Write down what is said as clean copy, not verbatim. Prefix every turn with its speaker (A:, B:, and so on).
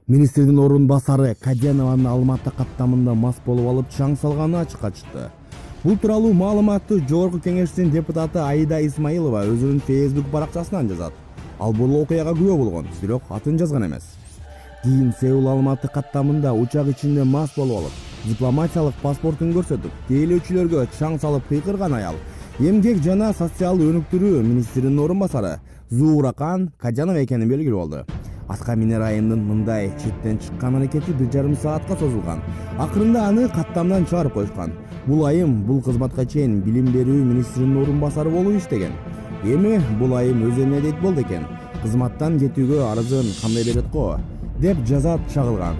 A: Министрдин орун басары Каденованын Алматы каттамында мас болуп алып чаң салганы ачыкка чыкты. Бул тууралуу маалыматты Жогорку Кеңештин депутаты Аида Исмаилова өзүнүн Facebook баракчасынан жазат. Ал бул окуяга күбө болгон, бирок атын жазган эмес. Кийин Сеул Алматы каттамында учак ичинде мас болуп алып, дипломатиялык паспортун көрсөтүп, тейлөөчүлөргө чаң салып кыйкырган аял эмгек жана социалдык өнүктүрүү министринин орун басары Зууракан Каденова экени белгилүү болду. Аска Минер айымдын мындай четтен чыккан аракети 1,5 саатка созулган. Акырында аны каттамдан чыгарып коюшкан. Бул айым бул кызматка чейин билим берүү министринин орун басары болуп иштеген. Эми бул айым өз эмне дейт болду экен. Кызматтан кетүүгө арызын кандай берет го, деп жазат чагылган.